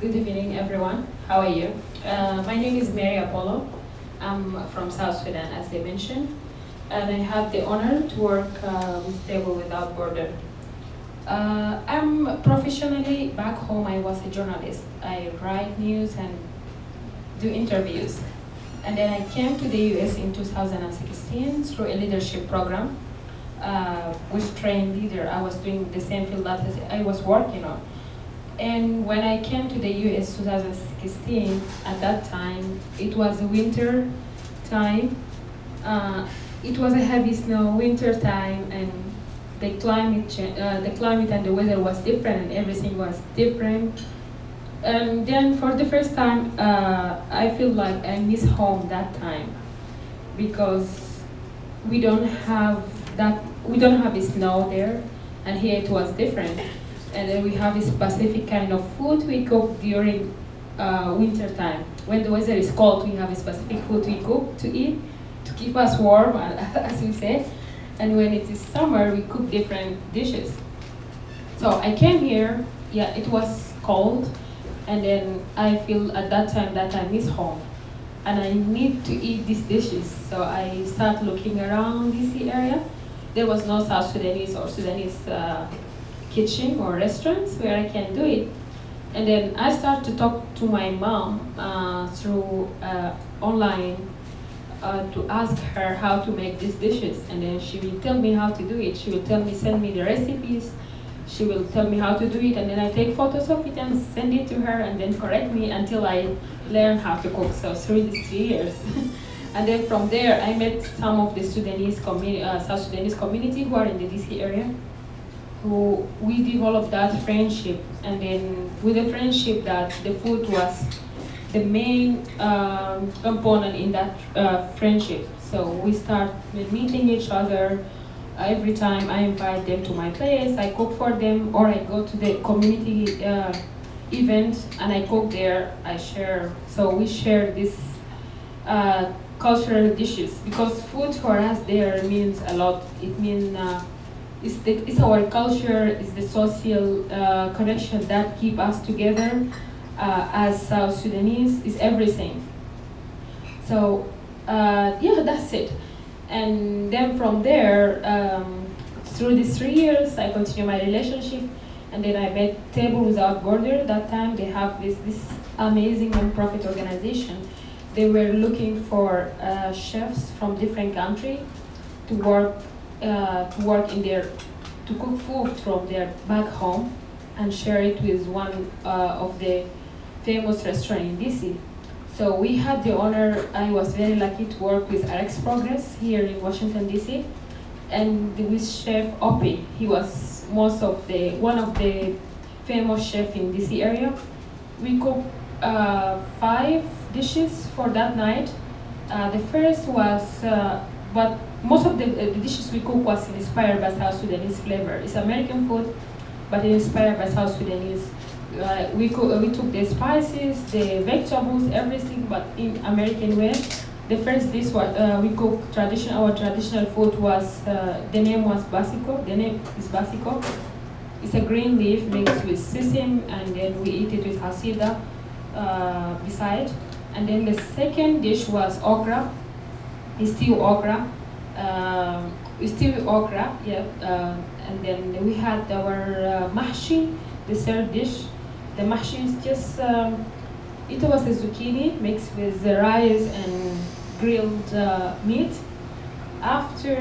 Good evening, everyone. How are you? My name is Mary Apollo. I'm from South Sudan, as they mentioned, and I have the honor to work with Table Without Border. I'm professionally back home. I was a journalist. I write news and do interviews. And then I came to the US in 2016 through a leadership program, which trained leader. I was doing the same field that I was working on. And when I came to the US 2016, at that time, it was winter time. It was a heavy snow, winter time, and the climate and the weather was different, and everything was different. And then for the first time, I feel like I miss home that time because we don't have a snow there, and here it was different. And then we have a specific kind of food we cook during winter time. When the weather is cold, we have a specific food we cook to eat to keep us warm, as we say. And when it is summer, we cook different dishes. So I came here, yeah, it was cold, and then I feel at that time that I miss home. And I need to eat these dishes. So I start looking around DC area. There was no South Sudanese or Sudanese kitchen or restaurants where I can do it. And then I start to talk to my mom through online to ask her how to make these dishes. And then she will tell me how to do it. She will send me the recipes. She will tell me how to do it, and then I take photos of it and send it to her, and then correct me until I learn how to cook. So through these 3 years. And then from there, I met some of the South Sudanese community who are in the DC area, who we developed that friendship. And then with the friendship, that the food was the main component in that friendship. So we start meeting each other. Every time I invite them to my place, I cook for them, or I go to the community event and I cook there, I share. So we share this cultural dishes, because food for us there means a lot. It means it's our culture, it's the social connection that keep us together as South Sudanese, is everything. So yeah, that's it. And then from there, through these 3 years, I continue my relationship, and then I met Table Without Border. That time they have this amazing non-profit organization. They were looking for chefs from different countries to work to cook food from their back home and share it with one of the famous restaurants in DC. So we had the honor, I was very lucky to work with Alex Progress here in Washington, D.C. and with Chef Opie. He was one of the famous chefs in DC area. We cooked 5 dishes for that night. The first was, but most of the dishes we cooked was inspired by South Sudanese flavor. It's American food, but it's inspired by South Sudanese. We took the spices, the vegetables, everything, but in American way. The first dish we cooked our traditional food was, the name was basico. The name is basico. It's a green leaf mixed with sesame, and then we eat it with hasida beside. And then the second dish was okra. It's stew okra. Yeah. And then we had our mahshi, the third dish. The mahshi is just, it was a zucchini mixed with the rice and grilled meat. After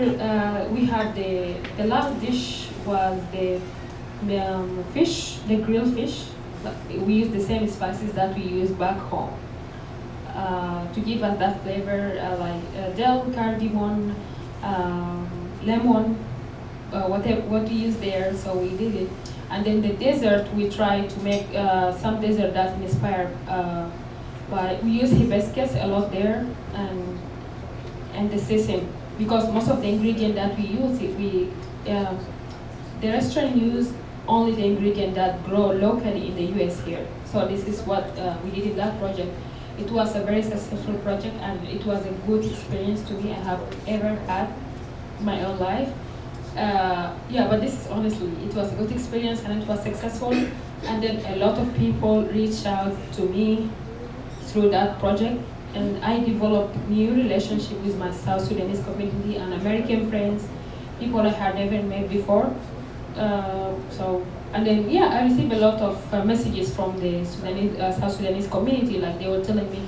we had the last dish was the fish, the grilled fish. We use the same spices that we use back home to give us that flavor, like dill, cardamom, lemon, what we use there. So we did it. And then the dessert, we try to make some dessert that's inspired by, we use hibiscus a lot there, and the sesame, because most of the ingredient that we use, the restaurant use only the ingredient that grow locally in the US here. So this is what we did in that project. It was a very successful project, and it was a good experience to me I have ever had in my own life. Yeah, but this is honestly, it was a good experience and it was successful. And then a lot of people reached out to me through that project, and I developed new relationship with my South Sudanese community and American friends, people I had never met before. And then yeah, I received a lot of messages from the South Sudanese community, like they were telling me,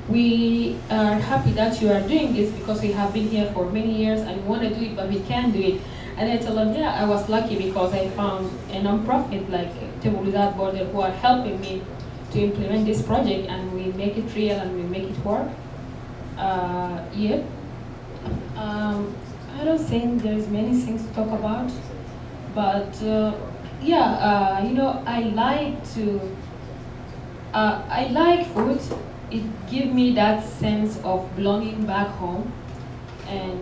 we are happy that you are doing this because we have been here for many years and we want to do it, but we can't do it. And I told them, yeah, I was lucky because I found a non-profit like Table Without Border who are helping me to implement this project, and we make it real and we make it work. Yeah. I don't think there's many things to talk about, but I like food. It gives me that sense of belonging back home and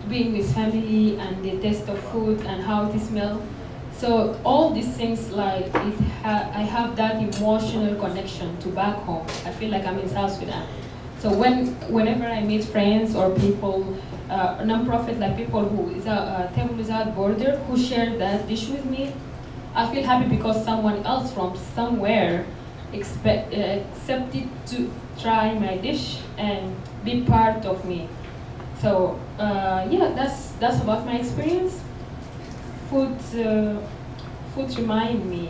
being with family and the taste of food and how it smells. So all these things, like I have that emotional connection to back home. I feel like I'm in South Sudan. So whenever I meet friends or people, non-profit like people who is Table Without Border who share that dish with me, I feel happy because someone else from somewhere accepted to try my dish and be part of me. So yeah, that's about my experience. Food remind me.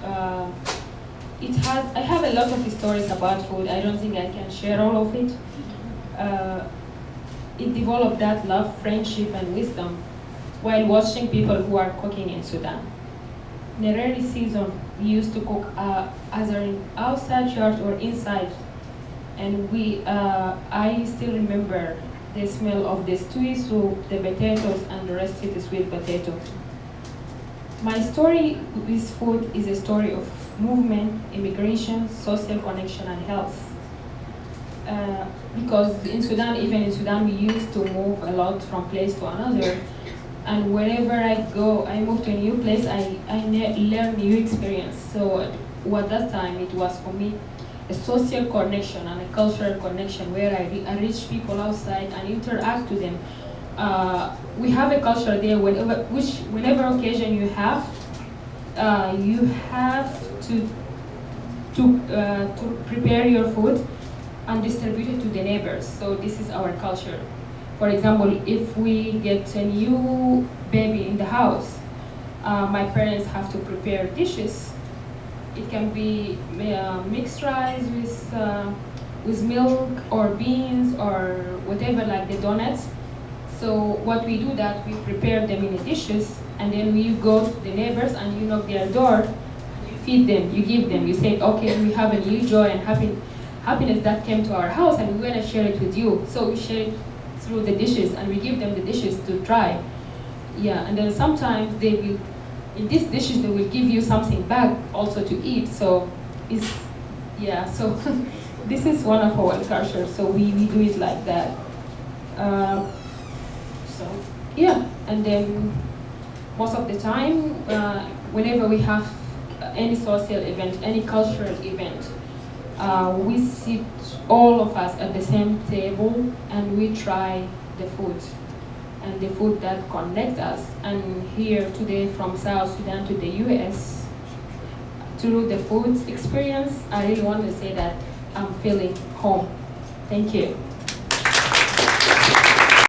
I have a lot of stories about food. I don't think I can share all of it. It developed that love, friendship, and wisdom while watching people who are cooking in Sudan. In the rainy season, we used to cook either outside church or inside, and I still remember the smell of the stewy soup, the potatoes, and the roasted sweet potato. My story with food is a story of movement, immigration, social connection, and health. Because even in Sudan, we used to move a lot from place to another. And wherever I go, I move to a new place, I learn new experience. So at that time, it was for me a social connection and a cultural connection where I reach people outside and interact with them. We have a culture there. Whenever occasion you have to prepare your food and distribute it to the neighbors. So this is our culture. For example, if we get a new baby in the house, my parents have to prepare dishes. It can be mixed rice with milk or beans or whatever, like the donuts. So what we do that we prepare them in the dishes, and then we go to the neighbors and you knock their door, you feed them, you give them, you say, okay, we have a new joy and happiness that came to our house, and we're gonna share it with you. So we share it through the dishes, and we give them the dishes to try. Yeah, and then sometimes in these dishes they will give you something back also to eat. So so this is one of our cultures. So we do it like that. So yeah, and then most of the time, whenever we have any social event, any cultural event, we sit all of us at the same table and we try the food, and the food that connect us. And here today from South Sudan to the US, through the food experience, I really want to say that I'm feeling home. Thank you.